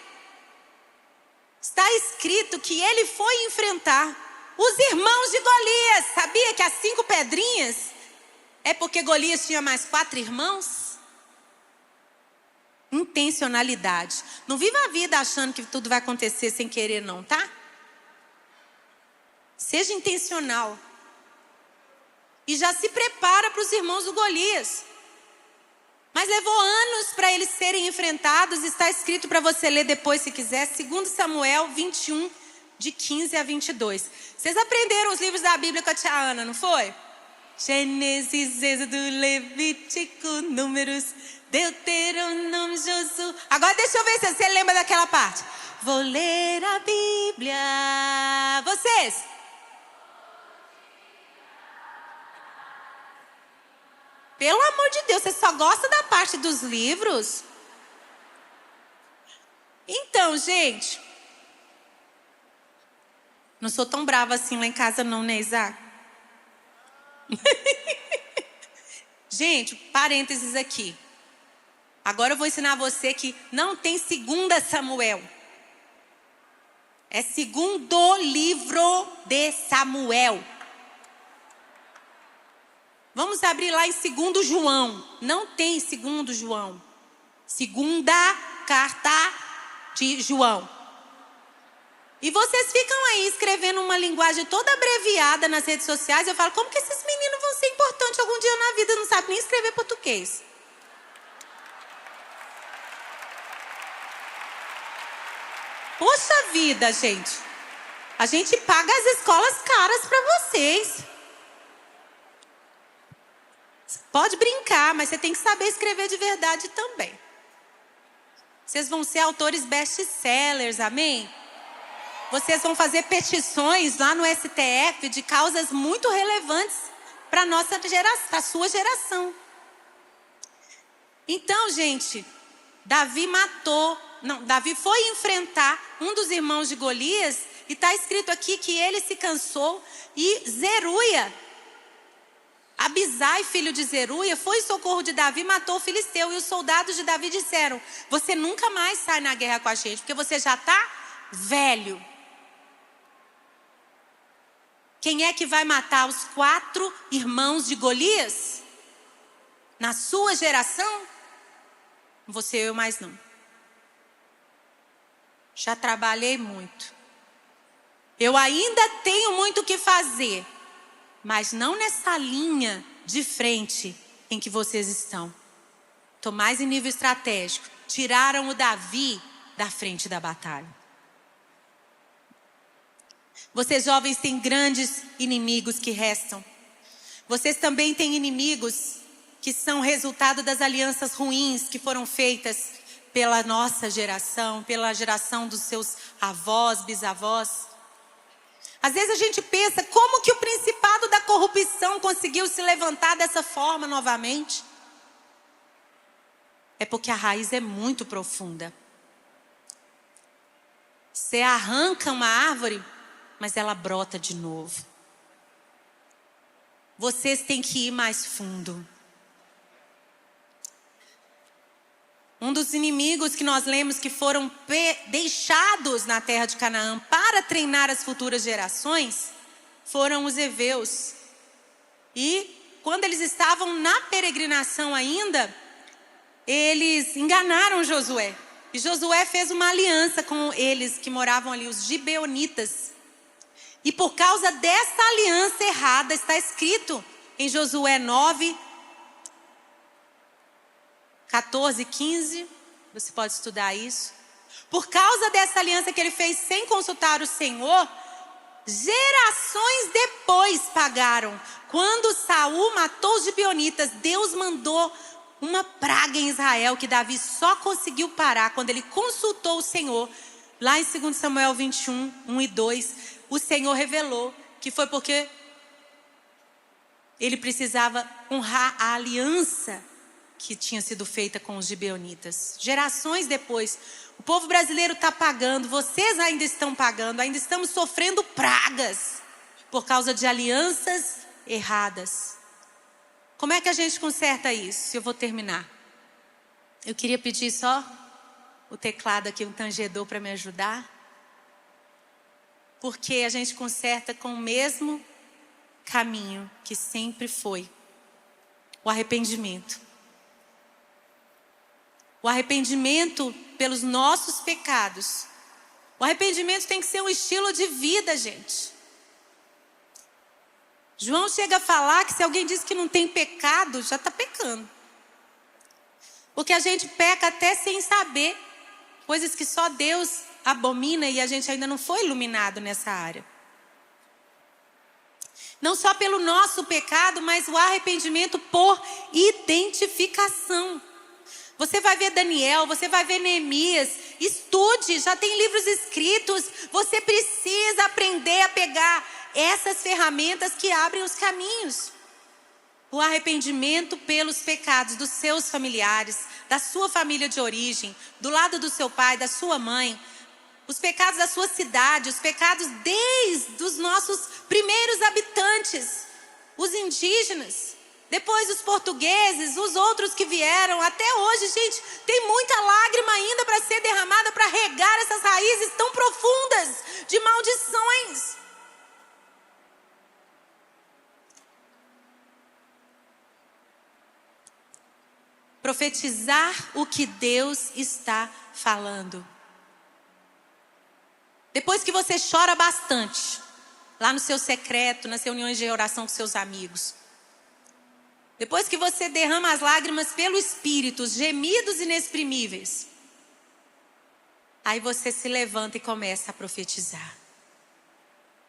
está escrito que ele foi enfrentar os irmãos de Golias. Sabia que as 5 pedrinhas é porque Golias tinha mais 4 irmãos? Intencionalidade. Não viva a vida achando que tudo vai acontecer sem querer, não, tá? Seja intencional. E já se prepara para os irmãos do Golias. Mas levou anos para eles serem enfrentados. Está escrito para você ler depois, se quiser, 2 Samuel 21, de 15 a 22. Vocês aprenderam os livros da Bíblia com a tia Ana, não foi? Gênesis, Êxodo, Levítico, Números, Deuteronômio, Josué. Agora deixa eu ver se você lembra daquela parte. Vou ler a Bíblia. Vocês? Pelo amor de Deus, você só gosta da parte dos livros? Então, gente, não sou tão brava assim lá em casa não, né, Isaac? Gente, parênteses aqui. Agora eu vou ensinar você que não tem 2 Samuel. É 2º livro de Samuel. Vamos abrir lá em 2 João. Não tem 2 João. 2ª carta de João. E vocês ficam aí escrevendo uma linguagem toda abreviada nas redes sociais. Eu falo, como que esses meninos vão ser importantes algum dia na vida? Não sabem nem escrever português. Poxa vida, gente. A gente paga as escolas caras para vocês. Pode brincar, mas você tem que saber escrever de verdade também. Vocês vão ser autores best-sellers, amém? Vocês vão fazer petições lá no STF de causas muito relevantes para a sua geração. Então, gente, Davi foi enfrentar um dos irmãos de Golias e está escrito aqui que ele se cansou e Zeruia, Abisai, filho de Zeruia, foi em socorro de Davi, matou o filisteu. E os soldados de Davi disseram, você nunca mais sai na guerra com a gente, porque você já está velho. Quem é que vai matar os 4 irmãos de Golias? Na sua geração? Não vou ser eu mais não. Já trabalhei muito. Eu ainda tenho muito o que fazer. Mas não nessa linha de frente em que vocês estão. Estou mais em nível estratégico. Tiraram o Davi da frente da batalha. Vocês jovens têm grandes inimigos que restam. Vocês também têm inimigos que são resultado das alianças ruins que foram feitas pela nossa geração, pela geração dos seus avós, bisavós. Às vezes a gente pensa, como que o principado da corrupção conseguiu se levantar dessa forma novamente? É porque a raiz é muito profunda. Você arranca uma árvore, mas ela brota de novo. Vocês têm que ir mais fundo. Um dos inimigos que nós lemos que foram deixados na terra de Canaã para treinar as futuras gerações foram os heveus. E quando eles estavam na peregrinação ainda, eles enganaram Josué. E Josué fez uma aliança com eles que moravam ali, os gibeonitas. E por causa dessa aliança errada, está escrito em Josué 9, 14, 15, você pode estudar isso. Por causa dessa aliança que ele fez sem consultar o Senhor, gerações depois pagaram. Quando Saul matou os gibeonitas, Deus mandou uma praga em Israel que Davi só conseguiu parar quando ele consultou o Senhor. Lá em 2 Samuel 21, 1 e 2, o Senhor revelou que foi porque ele precisava honrar a aliança que tinha sido feita com os gibeonitas. Gerações depois, o povo brasileiro está pagando, vocês ainda estão pagando, ainda estamos sofrendo pragas por causa de alianças erradas. Como é que a gente conserta isso? Eu vou terminar. Eu queria pedir só o teclado aqui, um tangedor para me ajudar. Porque a gente conserta com o mesmo caminho que sempre foi. O arrependimento. O arrependimento pelos nossos pecados. O arrependimento tem que ser um estilo de vida, gente. João chega a falar que se alguém diz que não tem pecado, já está pecando. Porque a gente peca até sem saber. Coisas que só Deus abomina e a gente ainda não foi iluminado nessa área. Não só pelo nosso pecado, mas o arrependimento por identificação. Você vai ver Daniel, você vai ver Neemias, estude, já tem livros escritos. Você precisa aprender a pegar essas ferramentas que abrem os caminhos. O arrependimento pelos pecados dos seus familiares, da sua família de origem, do lado do seu pai, da sua mãe, os pecados da sua cidade, os pecados desde os nossos primeiros habitantes, os indígenas. Depois os portugueses, os outros que vieram, até hoje, gente, tem muita lágrima ainda para ser derramada para regar essas raízes tão profundas de maldições. Profetizar o que Deus está falando. Depois que você chora bastante, lá no seu secreto, nas reuniões de oração com seus amigos, depois que você derrama as lágrimas pelo Espírito, os gemidos inexprimíveis, aí você se levanta e começa a profetizar.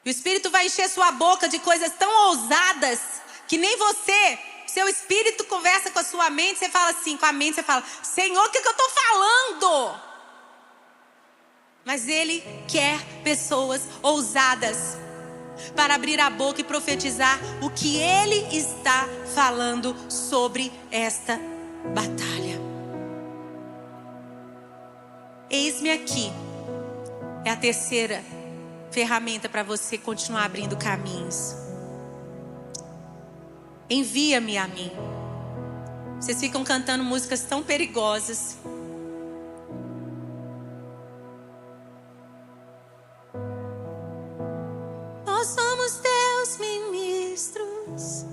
E o Espírito vai encher sua boca de coisas tão ousadas que nem você, seu Espírito conversa com a sua mente, você fala assim, com a mente você fala, Senhor, o que eu estou falando? Mas Ele quer pessoas ousadas para abrir a boca e profetizar o que Ele está falando sobre esta batalha. Eis-me aqui. É a terceira ferramenta para você continuar abrindo caminhos. Envia-me a mim. Vocês ficam cantando músicas tão perigosas. Nós somos teus ministros.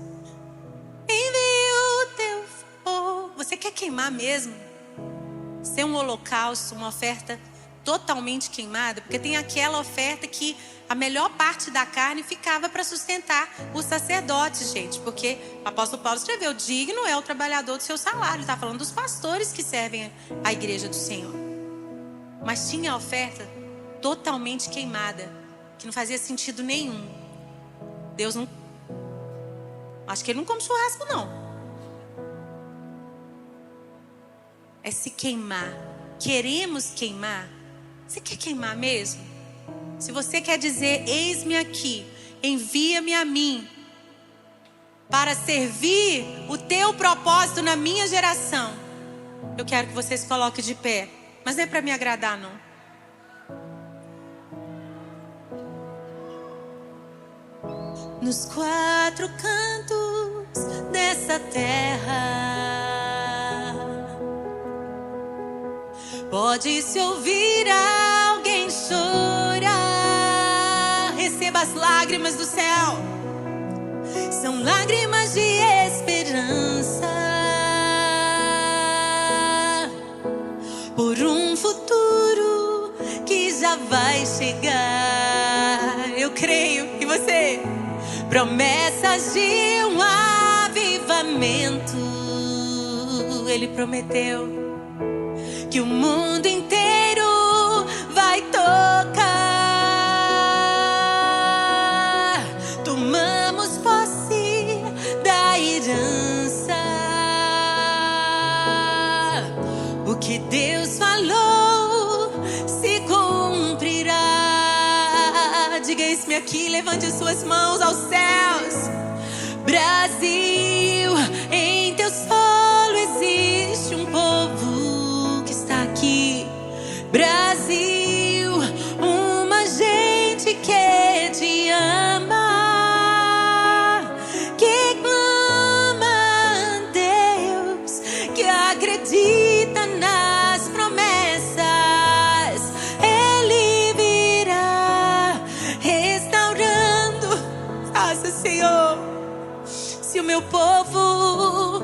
Envia o teu fogo. Você quer queimar mesmo? Ser um holocausto, uma oferta totalmente queimada? Porque tem aquela oferta que a melhor parte da carne ficava para sustentar os sacerdotes, gente. Porque o apóstolo Paulo escreveu, digno é o trabalhador do seu salário. Ele está falando dos pastores que servem a igreja do Senhor. Mas tinha a oferta totalmente queimada, que não fazia sentido nenhum. Deus não... Acho que Ele não come churrasco, não. É se queimar queremos queimar. Você quer queimar mesmo? Se você quer dizer, eis-me aqui, envia-me a mim, para servir o teu propósito na minha geração, eu quero que você se coloque de pé. Mas não é para me agradar, não. Nos quatro cantos dessa terra, pode-se ouvir alguém chorar. Receba as lágrimas do céu. São lágrimas de esperança por um futuro que já vai chegar. Eu creio. E você? Promessas de um avivamento. Ele prometeu que o mundo inteiro vai tocar. Tomamos posse da herança. O que Deus falou se cumprirá. Diga, eis-me aqui, levante as suas mãos aos céus. Brasil, em teu solo existe um povo que está aqui. Brasil, uma gente que te ama, que clama a Deus, que acredita nas promessas. Ele virá restaurando. Faça, Senhor. Se o meu povo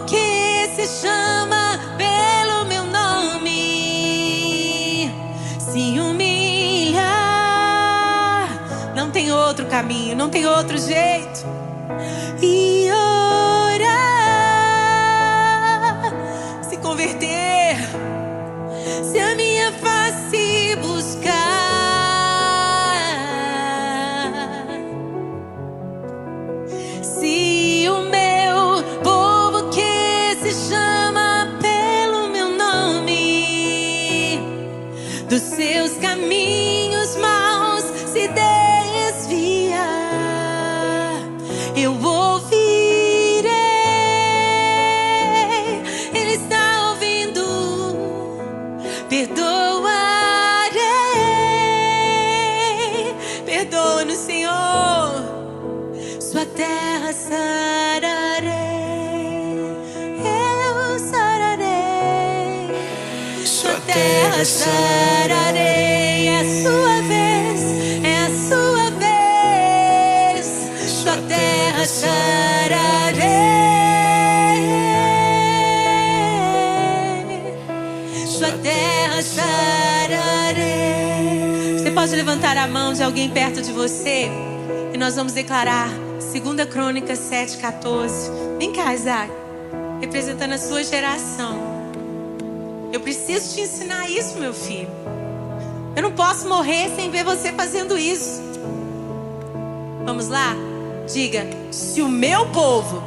que se chama pelo meu nome se humilhar, não tem outro caminho, não tem outro jeito, e orar, se converter, se a minha face buscar, se o meu povo que se chama pelo meu nome dos seus caminhos maus se desviar, eu ouvirei. Ele está ouvindo. Perdoarei. Perdoa-nos, Senhor. Sua terra sararei, eu sararei. Sua terra sararei, é a sua vez, é a sua vez. Sua terra sararei, sua terra sararei. Você pode levantar a mão de alguém perto de você e nós vamos declarar 2 Crônicas 7:14. Vem cá, Isaac, representando a sua geração. Eu preciso te ensinar isso, meu filho. Eu não posso morrer sem ver você fazendo isso. Vamos lá? Diga, se o meu povo.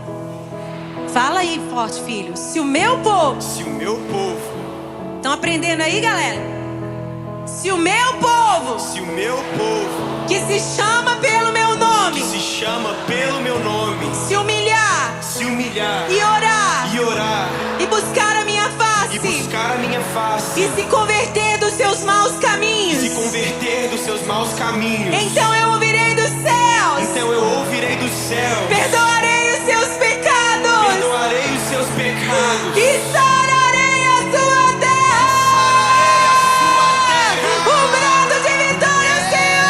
Fala aí forte, filho. Se o meu povo. Se o meu povo. Estão aprendendo aí, galera? Se o meu povo. Se o meu povo. Que se chama pelo meu nome. Que se chama pelo meu nome. Se humilhar. Se humilhar. E orar. E orar. E buscar a minha face. E buscar a minha face. E se converter dos seus maus caminhos. E se converter dos seus maus caminhos. Então eu ouvirei dos céus. Então eu ouvirei dos céus. Perdoarei os seus pecados. Perdoarei os seus pecados. E sararei a sua terra. Um brado de vitória, Senhor.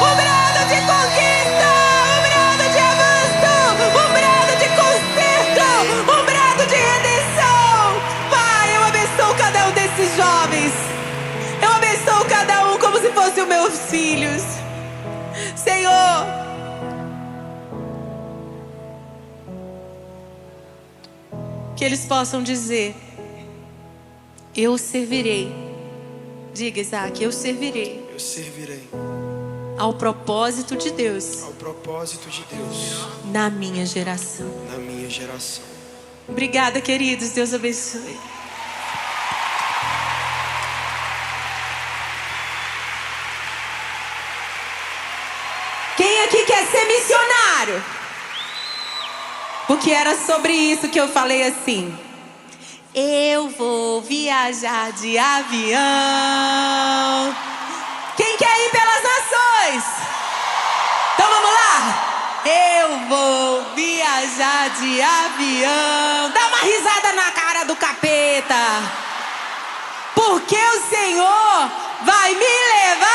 Um brado de conquista. Um brado de avanço. Um brado de conserto. Um brado de redenção. Pai, eu abençoo cada um desses jovens. Eu abençoo cada um como se fossem os meus filhos. Senhor. Que eles possam dizer: eu servirei. Diga, Isaac, eu servirei. Eu servirei. ao propósito de Deus ao propósito de Deus na minha geração. na minha geração. Obrigada, queridos. Deus abençoe. Quem aqui quer ser missionário? Porque era sobre isso que eu falei assim. Eu vou viajar de avião. Quem quer ir pelas nações? Então vamos lá. Eu vou viajar de avião. Dá uma risada na cara do capeta. Porque o Senhor vai me levar.